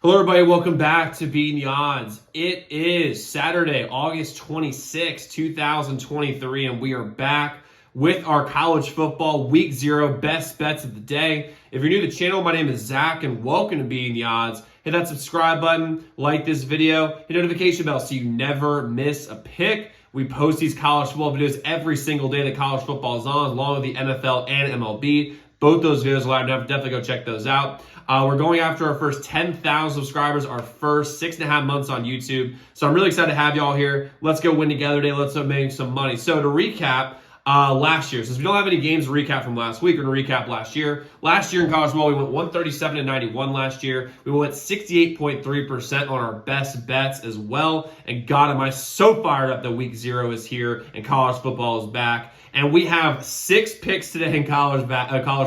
Hello everybody, welcome back to Beating the Odds. It is Saturday, August 26, 2023, and we are back with our college football week 0 best bets of the day. If you're new to the channel, my name is Zach and welcome to Beating the Odds. Hit that subscribe button, like this video, hit the notification bell so you never miss a pick. We post these college football videos every single day that college football is on, along with the NFL and MLB. Both those videos live now. Definitely go check those out. We're going after our first 10,000 subscribers, our first 6.5 months on YouTube. So I'm really excited to have y'all here. Let's go win together today. Let's make some money. So to recap, last year, since we don't have any games to recap from last week, we're going to recap last year. Last year in college football, we went 137-91 last year. We went 68.3% on our best bets as well. And God, am I so fired up that week 0 is here and college football is back. And we have 6 picks today in college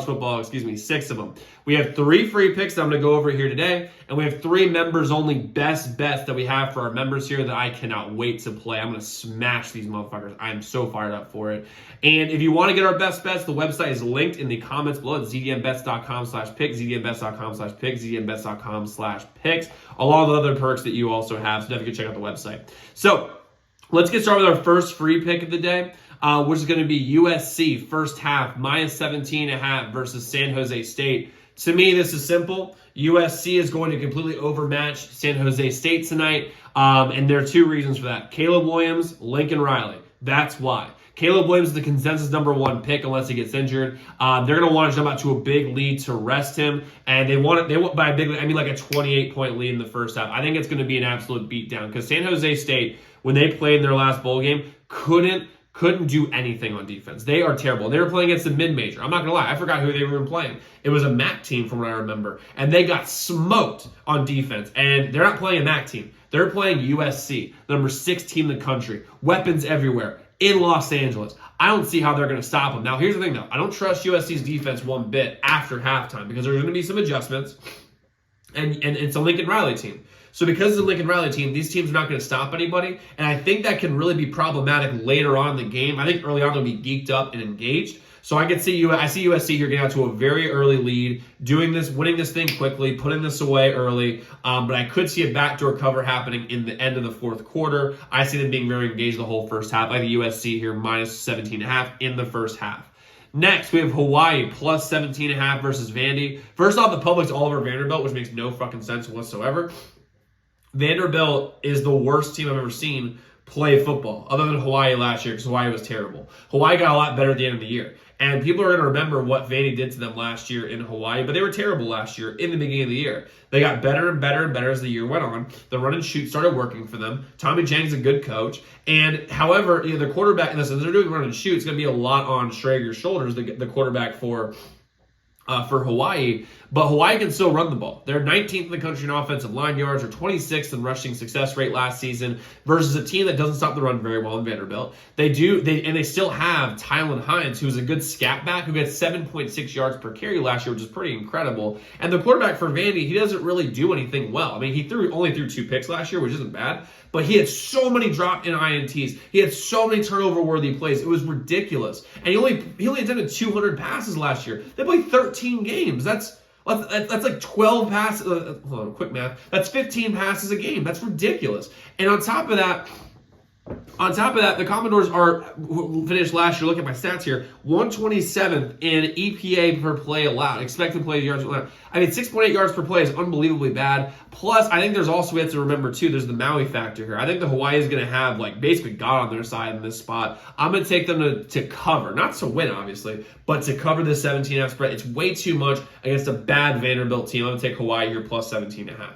football, 6 of them. We have 3 free picks that I'm going to go over here today, and we have 3 members-only best bets that we have for our members here that I cannot wait to play. I'm going to smash these motherfuckers. I am so fired up for it. And if you want to get our best bets, the website is linked in the comments below. It's zdmbets.com/picks, zdmbets.com/picks, zdmbets.com/picks, along with other perks that you also have. So definitely go check out the website. So let's get started with our first free pick of the day. Which is going to be USC first half minus 17.5 versus San Jose State. To me, this is simple. USC is going to completely overmatch San Jose State tonight, and there are 2 reasons for that. Caleb Williams, Lincoln Riley. That's why. Caleb Williams is the consensus #1 pick unless he gets injured. They're going to want to jump out to a big lead to rest him, and they want by a big lead, I mean like a 28-point lead in the first half. I think it's going to be an absolute beatdown because San Jose State, when they played in their last bowl game, couldn't do anything on defense. They are terrible. They were playing against a mid-major. I'm not going to lie. I forgot who they were playing. It was a MAC team from what I remember. And they got smoked on defense. And they're not playing a MAC team. They're playing USC, the number 6 team in the country. Weapons everywhere in Los Angeles. I don't see how they're going to stop them. Now, here's the thing, though. I don't trust USC's defense one bit after halftime because there's going to be some adjustments. And it's a Lincoln Riley team. So because it's a Lincoln Riley team, these teams are not going to stop anybody. And I think that can really be problematic later on in the game. I think early on they'll be geeked up and engaged. So I see USC here getting out to a very early lead, winning this thing quickly, putting this away early. But I could see a backdoor cover happening in the end of the fourth quarter. I see them being very engaged the whole first half. I think USC here minus 17.5 in the first half. Next, we have Hawaii plus 17.5 versus Vandy. First off, the public's all over Vanderbilt, which makes no fucking sense whatsoever. Vanderbilt is the worst team I've ever seen play football, other than Hawaii last year, because Hawaii was terrible. Hawaii got a lot better at the end of the year. And people are going to remember what Vandy did to them last year in Hawaii, but they were terrible last year in the beginning of the year. They got better and better and better as the year went on. The run and shoot started working for them. Tommy Chang's a good coach. And however, the quarterback, listen, they're doing run and shoot, it's going to be a lot on Schrager's shoulders, the quarterback for Hawaii, but Hawaii can still run the ball. They're 19th in the country in offensive line yards, or 26th in rushing success rate last season, versus a team that doesn't stop the run very well in Vanderbilt. They still have Tylan Hines, who's a good scat back, who gets 7.6 yards per carry last year, which is pretty incredible. And the quarterback for Vandy, he doesn't really do anything well. I mean, he only threw 2 picks last year, which isn't bad, but he had so many drop in INTs. He had so many turnover-worthy plays. It was ridiculous. And he only attempted 200 passes last year. They played 13 games. That's like 12 passes. Hold on, quick math. That's 15 passes a game. That's ridiculous. And on top of that, the Commodores finished last year, look at my stats here, 127th in EPA per play allowed, expected play yards allowed. I mean, 6.8 yards per play is unbelievably bad. Plus, I think we have to remember, too, there's the Maui factor here. I think the Hawaii is going to have, basically God on their side in this spot. I'm going to take them to cover, not to win, obviously, but to cover the 17.5 spread. It's way too much against a bad Vanderbilt team. I'm going to take Hawaii here plus 17.5.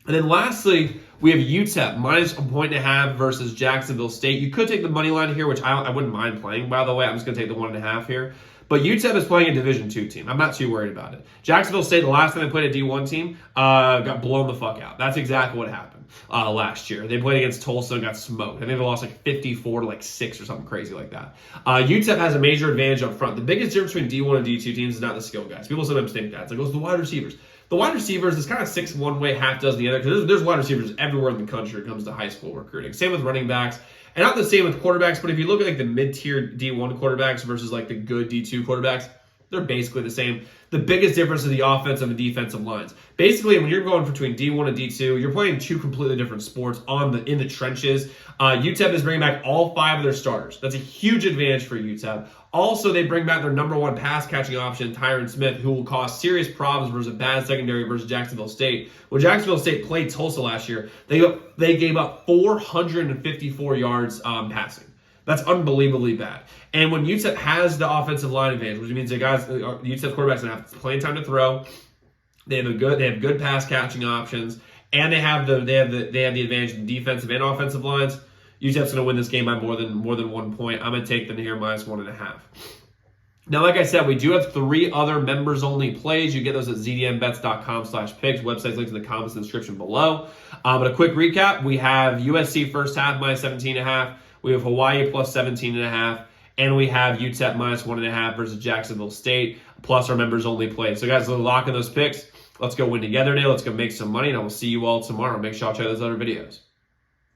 And then lastly, we have UTEP minus 1.5 versus Jacksonville State. You could take the money line here, which I wouldn't mind playing, by the way. I'm just going to take the 1.5 here. But UTEP is playing a Division II team. I'm not too worried about it. Jacksonville State, the last time they played a D1 team, got blown the fuck out. That's exactly what happened last year. They played against Tulsa and got smoked. I think they lost 54 to 6 or something crazy like that. UTEP has a major advantage up front. The biggest difference between D1 and D2 teams is not the skill guys. People sometimes think that. It's like, it's the wide receivers. The wide receivers is kind of 6 one way, half dozen the other, because there's wide receivers everywhere in the country when it comes to high school recruiting. Same with running backs. And not the same with quarterbacks, but if you look at the mid-tier D1 quarterbacks versus the good D2 quarterbacks, They're basically the same. The biggest difference is the offensive and defensive lines. Basically, when you're going between D1 and D2, you're playing two completely different sports in the trenches. UTEP is bringing back all 5 of their starters. That's a huge advantage for UTEP. Also, they bring back their number 1 pass catching option, Tyron Smith, who will cause serious problems versus a bad secondary versus Jacksonville State. When Jacksonville State played Tulsa last year, they gave up 454 yards passing. That's unbelievably bad. And when UTEP has the offensive line advantage, which means the UTEP quarterback's gonna have plenty of time to throw. They have good pass catching options, and they have the advantage in defensive and offensive lines. UTEP's gonna win this game by more than 1 point. I'm gonna take them here -1.5. Now, like I said, we do have 3 other members-only plays. You get those at zdmbets.com/picks. Website's linked in the comments and description below. But a quick recap: we have USC first half -17.5. We have Hawaii plus 17.5. And we have UTEP -1.5 versus Jacksonville State, plus our members-only play. So, guys, let's lock in those picks. Let's go win together today. Let's go make some money, and I will see you all tomorrow. Make sure y'all check those other videos.